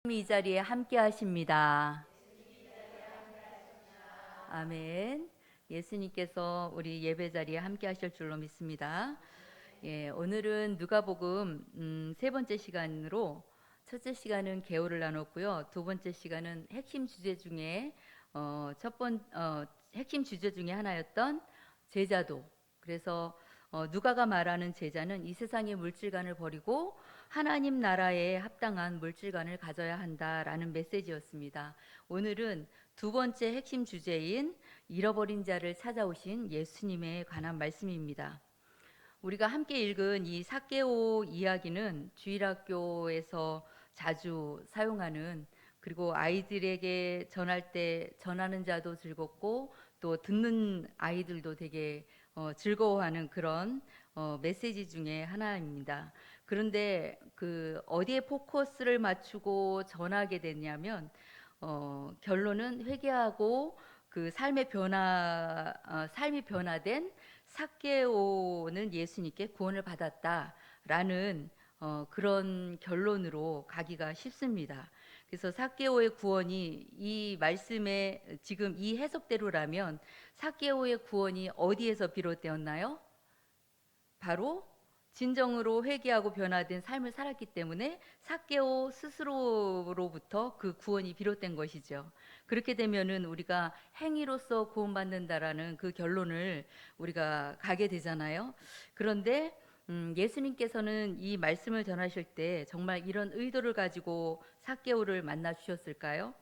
이 자리에 함께 하십니다. 아멘. 예수님께서 우리 예배 자리에 함께 하실 줄로 믿습니다. 오늘은 누가복음 세 번째 시간으로 첫째 시간은 개요를 나눴고요. 두 번째 시간은 핵심 주제 중에 핵심 주제 중에 하나였던 제자도. 그래서 누가가 말하는 제자는 이 세상의 물질관을 버리고 하나님 나라에 합당한 물질관을 가져야 한다라는 메시지였습니다. 오늘은 두 번째 핵심 주제인 잃어버린 자를 찾아오신 예수님에 관한 말씀입니다. 우리가 함께 읽은 이 삭개오 이야기는 주일학교에서 자주 사용하는, 그리고 아이들에게 전할 때 전하는 자도 즐겁고 또 듣는 아이들도 되게 즐거워하는 그런 메시지 중에 하나입니다. 그런데 그 어디에 포커스를 맞추고 전하게 됐냐면 결론은 회개하고 그 삶이 변화된 삭개오는 예수님께 구원을 받았다라는 그런 결론으로 가기가 쉽습니다. 그래서 삭개오의 구원이 이 말씀의 지금 이 해석대로라면 삭개오의 구원이 어디에서 비롯되었나요? 바로 진정으로 회개하고 변화된 삶을 살았기 때문에 삭개오 스스로로부터 그 구원이 비롯된 것이죠. 그렇게 되면은 우리가 행위로서 구원받는다라는 그 결론을 우리가 가게 되잖아요. 그런데 예수님께서는 이 말씀을 전하실 때 정말 이런 의도를 가지고 삭개오를 만나 주셨을까요?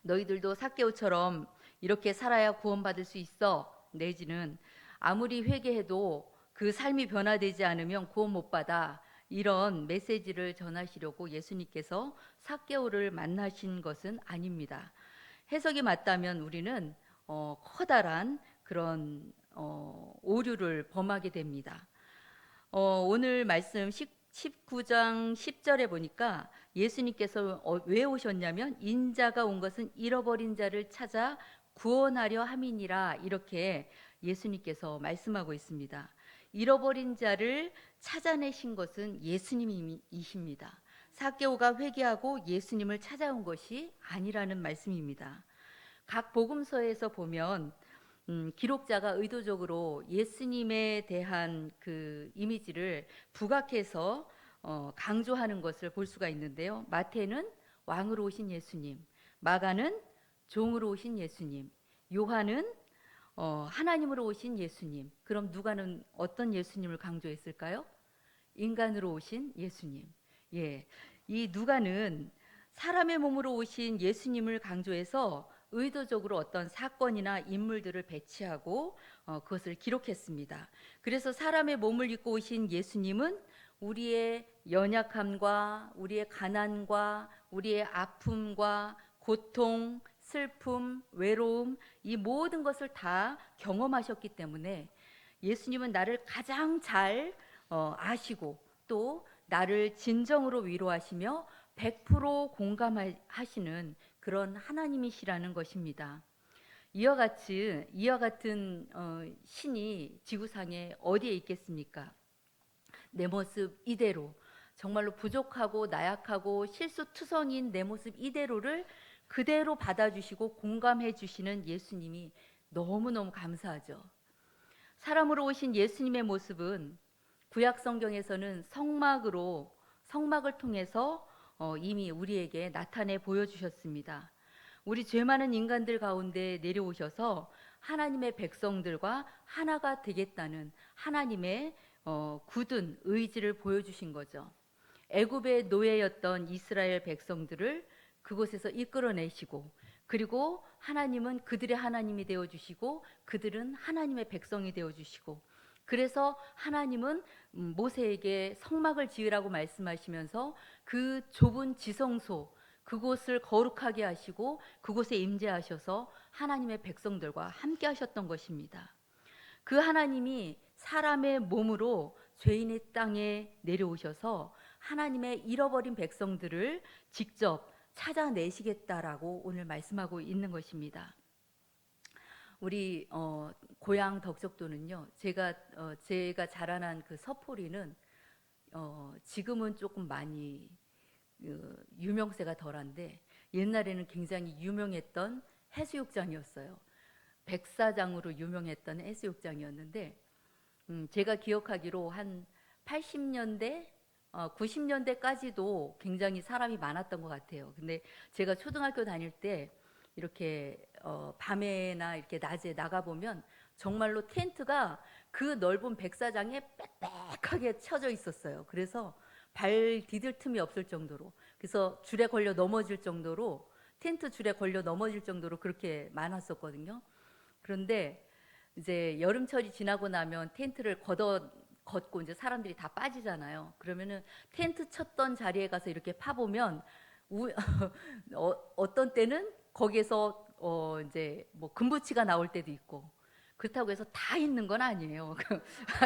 너희들도 삭개오처럼 이렇게 살아야 구원받을 수 있어, 내지는 아무리 회개해도 그 삶이 변화되지 않으면 구원 못 받아, 이런 메시지를 전하시려고 예수님께서 삭개오를 만나신 것은 아닙니다. 해석이 맞다면 우리는 커다란 그런 오류를 범하게 됩니다. 오늘 말씀 19장 10절에 보니까 예수님께서 왜 오셨냐면 인자가 온 것은 잃어버린 자를 찾아 구원하려 함이니라, 이렇게 예수님께서 말씀하고 있습니다. 잃어버린 자를 찾아내신 것은 예수님이십니다. 삭개오가 회개하고 예수님을 찾아온 것이 아니라는 말씀입니다. 각 복음서에서 보면 기록자가 의도적으로 예수님에 대한 그 이미지를 부각해서 강조하는 것을 볼 수가 있는데요. 마태는 왕으로 오신 예수님, 마가는 종으로 오신 예수님, 요한은 하나님으로 오신 예수님. 그럼 누가는 어떤 예수님을 강조했을까요? 인간으로 오신 예수님. 예, 이 누가는 사람의 몸으로 오신 예수님을 강조해서 의도적으로 어떤 사건이나 인물들을 배치하고 그것을 기록했습니다. 그래서 사람의 몸을 입고 오신 예수님은 우리의 연약함과 우리의 가난과 우리의 아픔과 고통, 슬픔, 외로움, 이 모든 것을 다 경험하셨기 때문에 예수님은 나를 가장 잘 아시고 또 나를 진정으로 위로하시며 100% 공감하시는 그런 하나님이시라는 것입니다. 이와 같은 신이 지구상에 어디에 있겠습니까? 내 모습 이대로, 정말로 부족하고 나약하고 실수투성인 내 모습 이대로를 그대로 받아주시고 공감해 주시는 예수님이 너무너무 감사하죠. 사람으로 오신 예수님의 모습은 구약 성경에서는 성막을 통해서 이미 우리에게 나타내 보여주셨습니다. 우리 죄 많은 인간들 가운데 내려오셔서 하나님의 백성들과 하나가 되겠다는 하나님의 굳은 의지를 보여주신 거죠. 애굽의 노예였던 이스라엘 백성들을 그곳에서 이끌어내시고, 그리고 하나님은 그들의 하나님이 되어주시고 그들은 하나님의 백성이 되어주시고, 그래서 하나님은 모세에게 성막을 지으라고 말씀하시면서 그 좁은 지성소, 그곳을 거룩하게 하시고 그곳에 임재하셔서 하나님의 백성들과 함께 하셨던 것입니다. 그 하나님이 사람의 몸으로 죄인의 땅에 내려오셔서 하나님의 잃어버린 백성들을 직접 찾아내시겠다라고 오늘 말씀하고 있는 것입니다. 우리 고향 덕적도는요, 제가 자라난 그 서포리는 지금은 조금 많이 유명세가 덜한데 옛날에는 굉장히 유명했던 해수욕장이었어요. 백사장으로 유명했던 해수욕장이었는데 제가 기억하기로 한 80년대, 90년대까지도 굉장히 사람이 많았던 것 같아요. 근데 제가 초등학교 다닐 때 이렇게 밤에나 이렇게 낮에 나가 보면 정말로 텐트가 그 넓은 백사장에 빽빽하게 쳐져 있었어요. 그래서 발 디딜 틈이 없을 정도로, 그래서 줄에 걸려 넘어질 정도로, 텐트 줄에 걸려 넘어질 정도로 그렇게 많았었거든요. 그런데 이제 여름철이 지나고 나면 텐트를 걷고 이제 사람들이 다 빠지잖아요. 그러면은 텐트 쳤던 자리에 가서 이렇게 파보면 어떤 때는 거기에서 이제 뭐 금부치가 나올 때도 있고, 그렇다고 해서 다 있는 건 아니에요.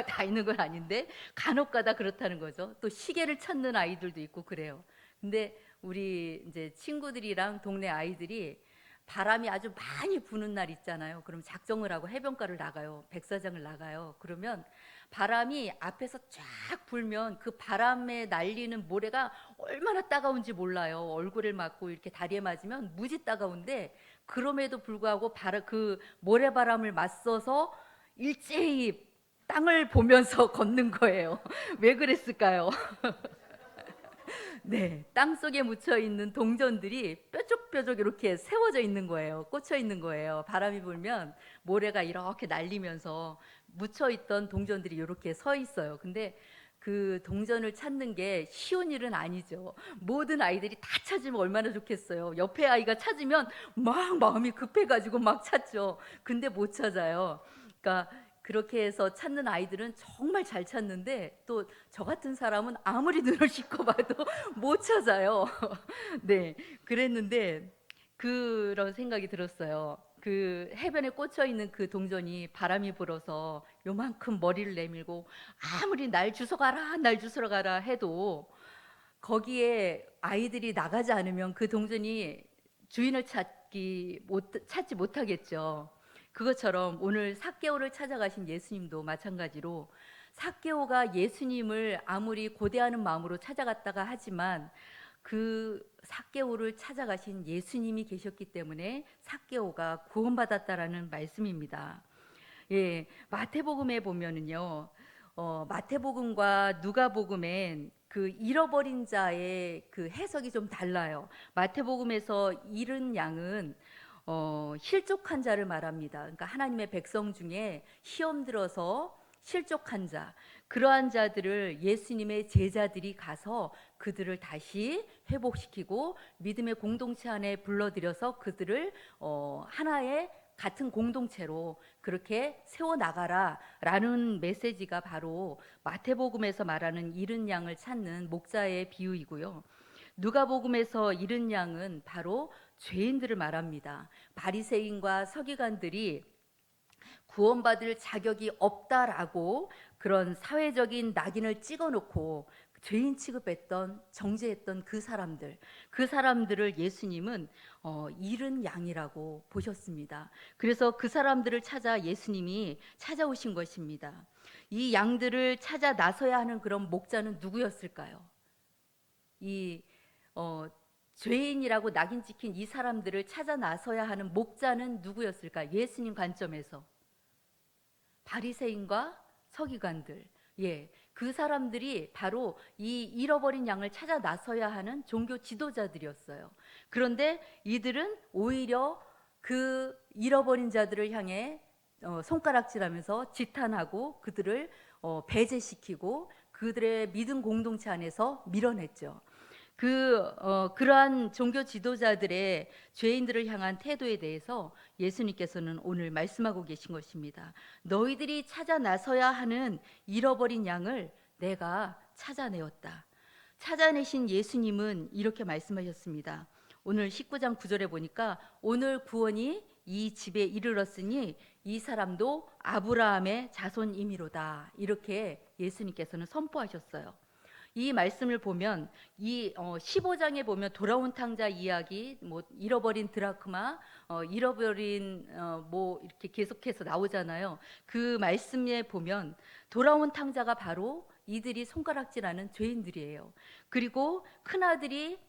다 있는 건 아닌데 간혹가다 그렇다는 거죠. 또 시계를 찾는 아이들도 있고 그래요. 근데 우리 이제 친구들이랑 동네 아이들이 바람이 아주 많이 부는 날 있잖아요. 그럼 작정을 하고 해변가를 나가요. 백사장을 나가요. 그러면 바람이 앞에서 쫙 불면 그 바람에 날리는 모래가 얼마나 따가운지 몰라요. 얼굴을 맞고 이렇게 다리에 맞으면 무지 따가운데, 그럼에도 불구하고 그 모래바람을 맞서서 일제히 땅을 보면서 걷는 거예요. 왜 그랬을까요? 네, 땅 속에 묻혀 있는 동전들이 뾰족뾰족 이렇게 세워져 있는 거예요. 꽂혀 있는 거예요. 바람이 불면 모래가 이렇게 날리면서 묻혀 있던 동전들이 이렇게 서 있어요. 근데 그 동전을 찾는 게 쉬운 일은 아니죠. 모든 아이들이 다 찾으면 얼마나 좋겠어요. 옆에 아이가 찾으면 막 마음이 급해가지고 막 찾죠. 근데 못 찾아요. 그러니까 그렇게 해서 찾는 아이들은 정말 잘 찾는데, 또 저 같은 사람은 아무리 눈을 씻고 봐도 못 찾아요. 네, 그랬는데 그런 생각이 들었어요. 그 해변에 꽂혀 있는 그 동전이 바람이 불어서 요만큼 머리를 내밀고 아무리 날 주워 가라, 날 주워 가라 해도 거기에 아이들이 나가지 않으면 그 동전이 주인을 찾지 못하겠죠. 그것처럼 오늘 삭개오를 찾아가신 예수님도 마찬가지로, 삭개오가 예수님을 아무리 고대하는 마음으로 찾아갔다가 하지만 그 삭개오를 찾아가신 예수님이 계셨기 때문에 삭개오가 구원받았다라는 말씀입니다. 예, 마태복음에 보면은요, 마태복음과 누가복음엔 그 잃어버린 자의 그 해석이 좀 달라요. 마태복음에서 잃은 양은 실족한 자를 말합니다. 그러니까 하나님의 백성 중에 시험 들어서 실족한 자, 그러한 자들을 예수님의 제자들이 가서 그들을 다시 회복시키고 믿음의 공동체 안에 불러들여서 그들을 하나의 같은 공동체로 그렇게 세워나가라라는 메시지가 바로 마태복음에서 말하는 잃은 양을 찾는 목자의 비유이고요. 누가복음에서 잃은 양은 바로 죄인들을 말합니다. 바리새인과 서기관들이 구원받을 자격이 없다라고 그런 사회적인 낙인을 찍어놓고 죄인 취급했던, 정죄했던 그 사람들을 예수님은 잃은 양이라고 보셨습니다. 그래서 그 사람들을 찾아 예수님이 찾아오신 것입니다. 이 양들을 찾아 나서야 하는 그런 목자는 누구였을까요? 이 죄인이라고 낙인 찍힌 이 사람들을 찾아 나서야 하는 목자는 누구였을까? 예수님 관점에서 바리새인과 서기관들, 예, 그 사람들이 바로 이 잃어버린 양을 찾아 나서야 하는 종교 지도자들이었어요. 그런데 이들은 오히려 그 잃어버린 자들을 향해 손가락질하면서 지탄하고 그들을 배제시키고 그들의 믿음 공동체 안에서 밀어냈죠. 그러한 종교 지도자들의 죄인들을 향한 태도에 대해서 예수님께서는 오늘 말씀하고 계신 것입니다. 너희들이 찾아 나서야 하는 잃어버린 양을 내가 찾아내었다. 찾아내신 예수님은 이렇게 말씀하셨습니다. 오늘 19장 9절에 보니까 오늘 구원이 이 집에 이르렀으니 이 사람도 아브라함의 자손이미로다. 이렇게 예수님께서는 선포하셨어요. 이 말씀을 보면 이 15장에 보면 돌아온 탕자 이야기, 뭐 잃어버린 드라크마, 잃어버린 뭐 이렇게 계속해서 나오잖아요. 그 말씀에 보면 돌아온 탕자가 바로 이들이 손가락질하는 죄인들이에요. 그리고 큰아들이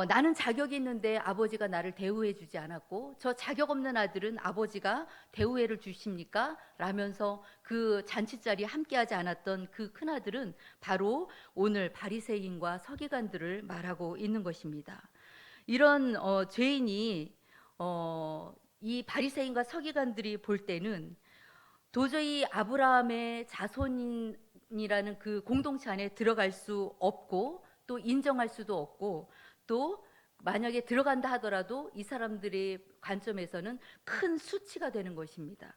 나는 자격이 있는데 아버지가 나를 대우해 주지 않았고 저 자격 없는 아들은 아버지가 대우해를 주십니까? 라면서 그 잔치 자리에 함께하지 않았던 그 큰아들은 바로 오늘 바리새인과 서기관들을 말하고 있는 것입니다. 이런 죄인이 이 바리새인과 서기관들이 볼 때는 도저히 아브라함의 자손이라는 그 공동체 안에 들어갈 수 없고 또 인정할 수도 없고 또 만약에 들어간다 하더라도 이 사람들의 관점에서는 큰 수치가 되는 것입니다.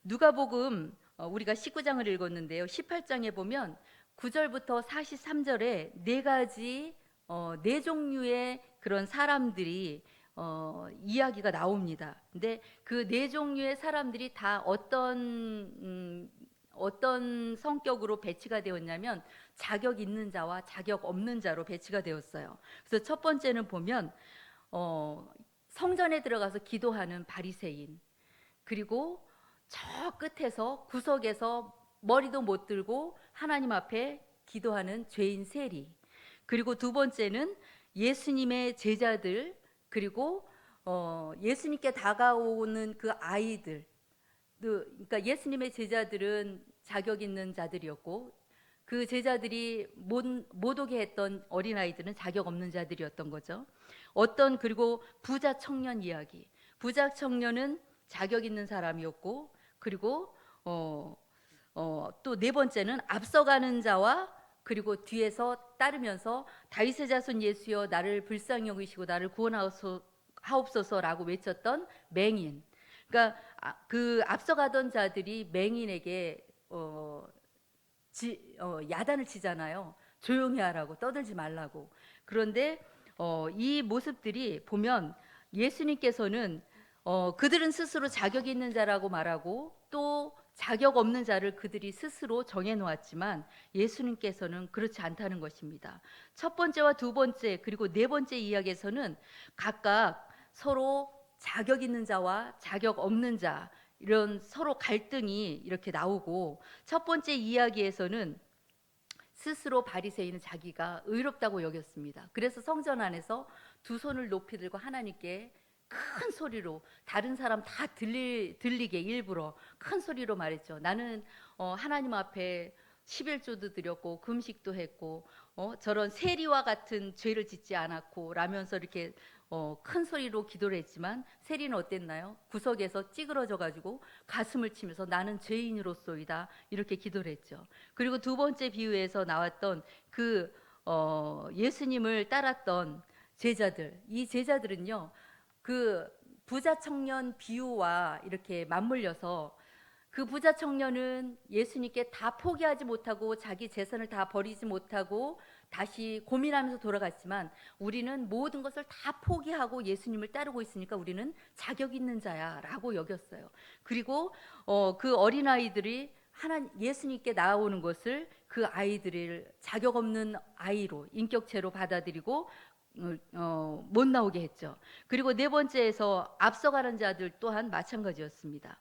누가복음 우리가 19장을 읽었는데요. 18장에 보면 9절부터 43절에 네 가지 네 종류의 그런 사람들이 이야기가 나옵니다. 근데 그 네 종류의 사람들이 다 어떤 성격으로 배치가 되었냐면 자격 있는 자와 자격 없는 자로 배치가 되었어요. 그래서 첫 번째는 보면 성전에 들어가서 기도하는 바리새인, 그리고 저 끝에서 구석에서 머리도 못 들고 하나님 앞에 기도하는 죄인 세리, 그리고 두 번째는 예수님의 제자들, 그리고 예수님께 다가오는 그 아이들. 그러니까 예수님의 제자들은 자격 있는 자들이었고 그 제자들이 못 오게 했던 어린아이들은 자격 없는 자들이었던 거죠. 그리고 부자 청년 이야기. 부자 청년은 자격 있는 사람이었고, 그리고 또 네 번째는 앞서가는 자와 그리고 뒤에서 따르면서 다윗의 자손 예수여 나를 불쌍히 여기시고 나를 구원하옵소서라고 외쳤던 맹인. 그러니까 그 앞서가던 자들이 맹인에게 야단을 치잖아요. 조용히 하라고, 떠들지 말라고. 그런데 이 모습들이 보면 예수님께서는 그들은 스스로 자격 있는 자라고 말하고 또 자격 없는 자를 그들이 스스로 정해놓았지만 예수님께서는 그렇지 않다는 것입니다. 첫 번째와 두 번째 그리고 네 번째 이야기에서는 각각 서로 자격 있는 자와 자격 없는 자, 이런 서로 갈등이 이렇게 나오고, 첫 번째 이야기에서는 스스로 바리새인은 자기가 의롭다고 여겼습니다. 그래서 성전 안에서 두 손을 높이 들고 하나님께 큰 소리로 다른 사람 다 들리게 일부러 큰 소리로 말했죠. 나는 하나님 앞에 11조도 드렸고 금식도 했고 저런 세리와 같은 죄를 짓지 않았고 라면서 이렇게 큰 소리로 기도를 했지만 세리는 어땠나요? 구석에서 찌그러져 가지고 가슴을 치면서 나는 죄인으로소이다 이렇게 기도를 했죠. 그리고 두 번째 비유에서 나왔던 그 예수님을 따랐던 제자들, 이 제자들은요 그 부자 청년 비유와 이렇게 맞물려서 그 부자 청년은 예수님께 다 포기하지 못하고 자기 재산을 다 버리지 못하고 다시 고민하면서 돌아갔지만 우리는 모든 것을 다 포기하고 예수님을 따르고 있으니까 우리는 자격 있는 자야 라고 여겼어요. 그리고 그 어린아이들이 예수님께 나아오는 것을 그 아이들을 자격 없는 아이로 인격체로 받아들이고 못 나오게 했죠. 그리고 네 번째에서 앞서가는 자들 또한 마찬가지였습니다.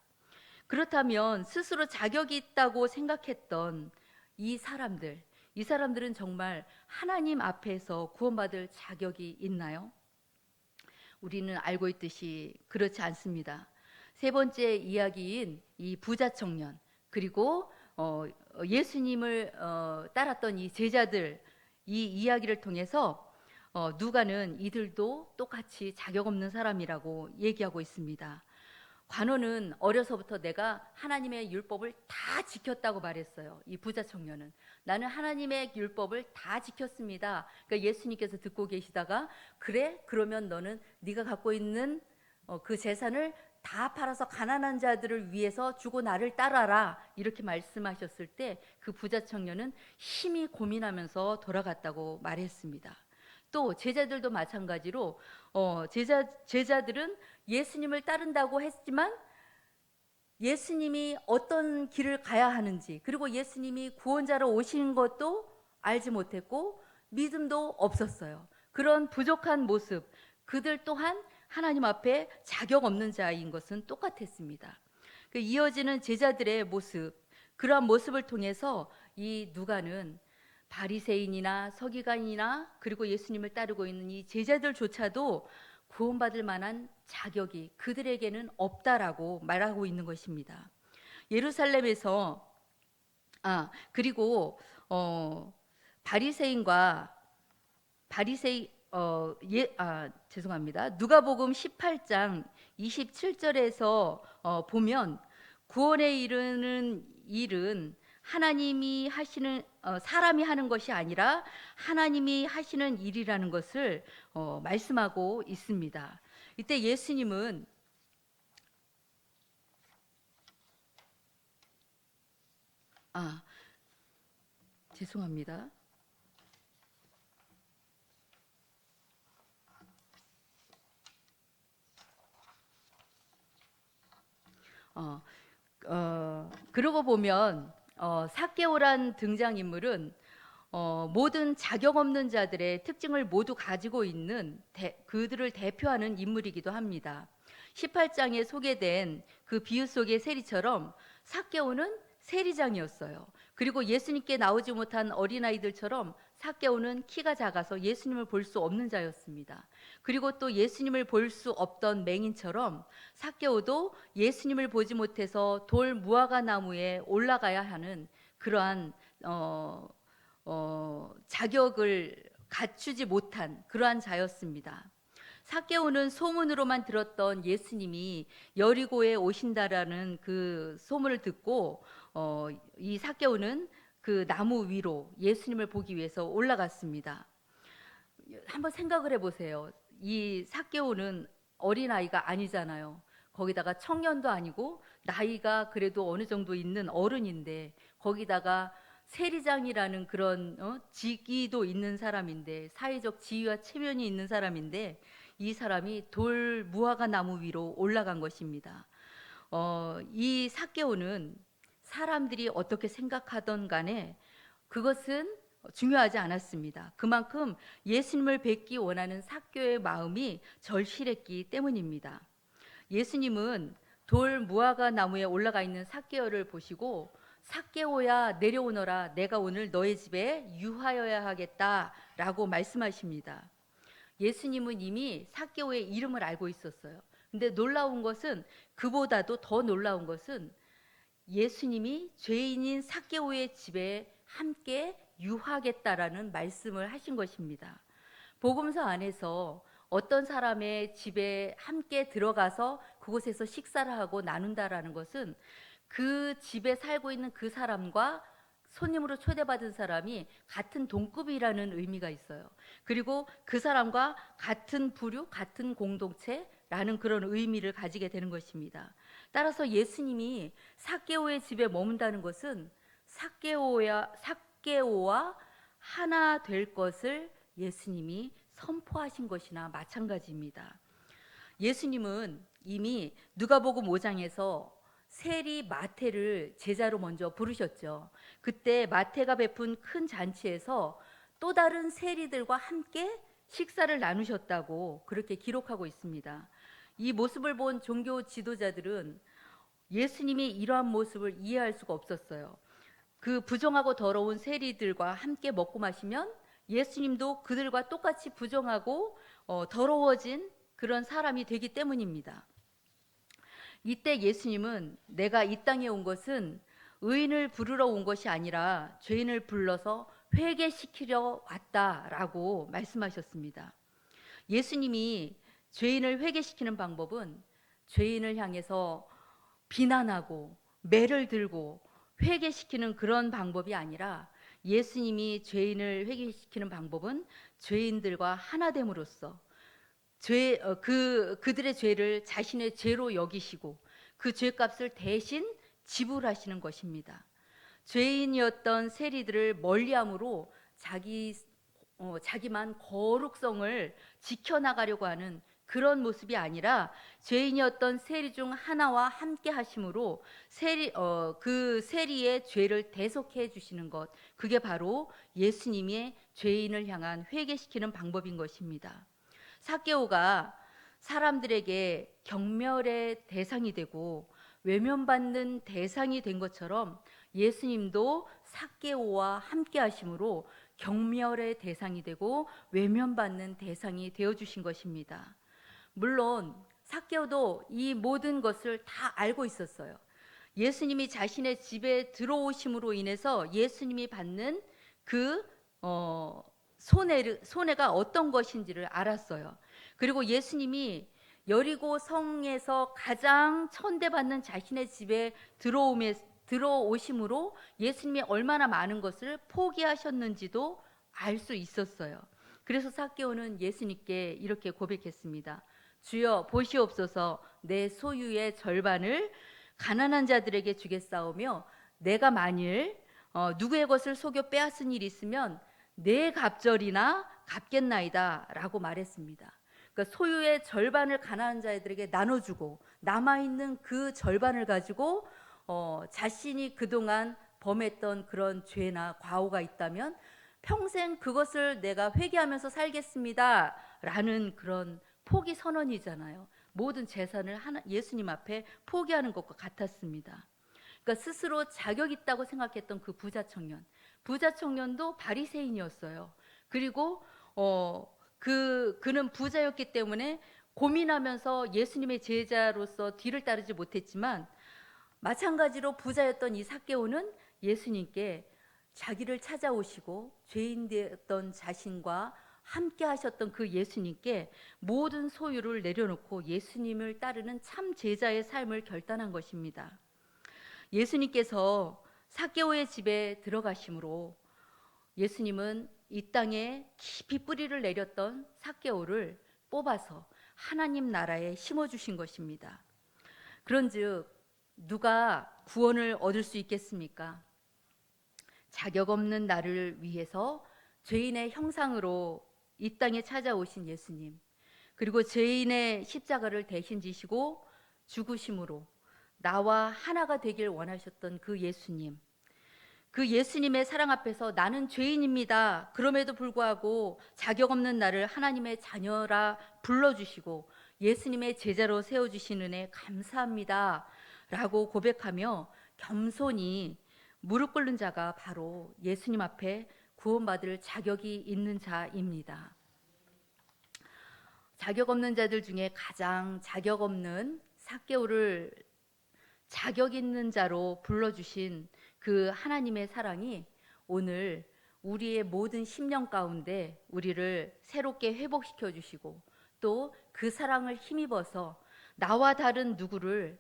그렇다면 스스로 자격이 있다고 생각했던 이 사람들은 정말 하나님 앞에서 구원받을 자격이 있나요? 우리는 알고 있듯이 그렇지 않습니다. 세 번째 이야기인 이 부자 청년, 그리고 예수님을 따랐던 이 제자들, 이 이야기를 통해서 누가는 이들도 똑같이 자격 없는 사람이라고 얘기하고 있습니다. 관원은 어려서부터 내가 하나님의 율법을 다 지켰다고 말했어요. 이 부자 청년은 나는 하나님의 율법을 다 지켰습니다. 그러니까 예수님께서 듣고 계시다가 그래? 그러면 너는 네가 갖고 있는 그 재산을 다 팔아서 가난한 자들을 위해서 주고 나를 따라라 이렇게 말씀하셨을 때 그 부자 청년은 심히 고민하면서 돌아갔다고 말했습니다. 또 제자들도 마찬가지로 제자들은 예수님을 따른다고 했지만 예수님이 어떤 길을 가야 하는지 그리고 예수님이 구원자로 오신 것도 알지 못했고 믿음도 없었어요. 그런 부족한 모습, 그들 또한 하나님 앞에 자격 없는 자인 것은 똑같았습니다. 이어지는 제자들의 모습, 그러한 모습을 통해서 이 누가는 바리새인이나 서기관이나 그리고 예수님을 따르고 있는 이 제자들조차도 구원받을 만한 자격이 그들에게는 없다라고 말하고 있는 것입니다. 예루살렘에서 그리고 바리새인과 바리새이 죄송합니다. 누가복음 18장 27절에서 보면 구원에 이르는 일은 하나님이 하시는 사람이 하는 것이 아니라 하나님이 하시는 일이라는 것을 말씀하고 있습니다. 이때 예수님은 죄송합니다. 그러고 보면 삭개오란 등장인물은 모든 자격 없는 자들의 특징을 모두 가지고 있는 그들을 대표하는 인물이기도 합니다. 18장에 소개된 그 비유 속의 세리처럼 삭개오는 세리장이었어요. 그리고 예수님께 나오지 못한 어린아이들처럼 삭개오는 키가 작아서 예수님을 볼 수 없는 자였습니다. 그리고 또 예수님을 볼 수 없던 맹인처럼 삭개오도 예수님을 보지 못해서 돌 무화과 나무에 올라가야 하는 그러한 자격을 갖추지 못한 그러한 자였습니다. 삭개오는 소문으로만 들었던 예수님이 여리고에 오신다라는 그 소문을 듣고 이 삭개오는 그 나무 위로 예수님을 보기 위해서 올라갔습니다. 한번 생각을 해보세요. 이 삭개오는 어린아이가 아니잖아요. 거기다가 청년도 아니고 나이가 그래도 어느 정도 있는 어른인데 거기다가 세리장이라는 그런 직위도 있는 사람인데 사회적 지위와 체면이 있는 사람인데 이 사람이 돌 무화과 나무 위로 올라간 것입니다. 이 삭개오는 사람들이 어떻게 생각하던 간에 그것은 중요하지 않았습니다. 그만큼 예수님을 뵙기 원하는 삭개오의 마음이 절실했기 때문입니다. 예수님은 돌 무화과 나무에 올라가 있는 삭개오를 보시고 삭개오야 내려오너라 내가 오늘 너의 집에 유하여야 하겠다라고 말씀하십니다. 예수님은 이미 삭개오의 이름을 알고 있었어요. 근데 놀라운 것은 그보다도 더 놀라운 것은 예수님이 죄인인 삭개오의 집에 함께 유하겠다라는 말씀을 하신 것입니다. 복음서 안에서 어떤 사람의 집에 함께 들어가서 그곳에서 식사를 하고 나눈다라는 것은 그 집에 살고 있는 그 사람과 손님으로 초대받은 사람이 같은 동급이라는 의미가 있어요. 그리고 그 사람과 같은 부류, 같은 공동체라는 그런 의미를 가지게 되는 것입니다. 따라서 예수님이 삭개오의 집에 머문다는 것은 삭개오와 하나 될 것을 예수님이 선포하신 것이나 마찬가지입니다. 예수님은 이미 누가복음 5장에서 세리 마태를 제자로 먼저 부르셨죠. 그때 마태가 베푼 큰 잔치에서 또 다른 세리들과 함께 식사를 나누셨다고 그렇게 기록하고 있습니다. 이 모습을 본 종교 지도자들은 예수님이 이러한 모습을 이해할 수가 없었어요. 그 부정하고 더러운 세리들과 함께 먹고 마시면 예수님도 그들과 똑같이 부정하고 더러워진 그런 사람이 되기 때문입니다. 이때 예수님은 내가 이 땅에 온 것은 의인을 부르러 온 것이 아니라 죄인을 불러서 회개시키려 왔다라고 말씀하셨습니다. 예수님이 죄인을 회개시키는 방법은 죄인을 향해서 비난하고 매를 들고 회개시키는 그런 방법이 아니라 예수님이 죄인을 회개시키는 방법은 죄인들과 하나됨으로써 그들의 죄를 자신의 죄로 여기시고 그 죄값을 대신 지불하시는 것입니다. 죄인이었던 세리들을 멀리함으로 자기만 거룩성을 지켜나가려고 하는 그런 모습이 아니라 죄인이었던 세리 중 하나와 함께 하심으로 그 세리의 죄를 대속해 주시는 것, 그게 바로 예수님의 죄인을 향한 회개시키는 방법인 것입니다. 삭개오가 사람들에게 경멸의 대상이 되고 외면받는 대상이 된 것처럼 예수님도 삭개오와 함께 하심으로 경멸의 대상이 되고 외면받는 대상이 되어 주신 것입니다. 물론 삭개오도 이 모든 것을 다 알고 있었어요. 예수님이 자신의 집에 들어오심으로 인해서 예수님이 받는 그 손해가 어떤 것인지를 알았어요. 그리고 예수님이 여리고 성에서 가장 천대받는 자신의 집에 들어오심으로 예수님이 얼마나 많은 것을 포기하셨는지도 알 수 있었어요. 그래서 삭개오는 예수님께 이렇게 고백했습니다. 주여 보시옵소서, 내 소유의 절반을 가난한 자들에게 주겠사오며 내가 만일 누구의 것을 속여 빼앗은 일이 있으면 내 갑절이나 갚겠나이다 라고 말했습니다. 그러니까 소유의 절반을 가난한 자들에게 나눠주고 남아있는 그 절반을 가지고 자신이 그동안 범했던 그런 죄나 과오가 있다면 평생 그것을 내가 회개하면서 살겠습니다 라는 그런 포기 선언이잖아요. 모든 재산을 예수님 앞에 포기하는 것과 같았습니다. 그러니까 스스로 자격 있다고 생각했던 그 부자 청년도 바리새인이었어요. 그리고 그는 부자였기 때문에 고민하면서 예수님의 제자로서 뒤를 따르지 못했지만 마찬가지로 부자였던 이 삭개오는 예수님께 자기를 찾아오시고 죄인 되었던 자신과 함께 하셨던 그 예수님께 모든 소유를 내려놓고 예수님을 따르는 참 제자의 삶을 결단한 것입니다. 예수님께서 삭개오의 집에 들어가심으로 예수님은 이 땅에 깊이 뿌리를 내렸던 삭개오를 뽑아서 하나님 나라에 심어주신 것입니다. 그런즉 누가 구원을 얻을 수 있겠습니까? 자격 없는 나를 위해서 죄인의 형상으로 이 땅에 찾아오신 예수님, 그리고 죄인의 십자가를 대신 지시고 죽으심으로 나와 하나가 되길 원하셨던 그 예수님, 그 예수님의 사랑 앞에서 나는 죄인입니다. 그럼에도 불구하고 자격 없는 나를 하나님의 자녀라 불러주시고 예수님의 제자로 세워주신 은혜 감사합니다 라고 고백하며 겸손히 무릎 꿇는 자가 바로 예수님 앞에 구원받을 자격이 있는 자입니다. 자격 없는 자들 중에 가장 자격 없는 삭개오를 자격 있는 자로 불러주신 그 하나님의 사랑이 오늘 우리의 모든 심령 가운데 우리를 새롭게 회복시켜 주시고 또 그 사랑을 힘입어서 나와 다른 누구를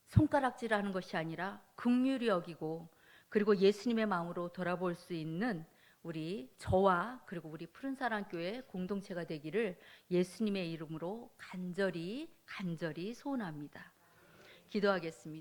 손가락질하는 것이 아니라 긍휼히 여기고 그리고 예수님의 마음으로 돌아볼 수 있는 저와 그리고 우리 푸른사랑교회 공동체가 되기를 예수님의 이름으로 간절히 소원합니다. 기도하겠습니다.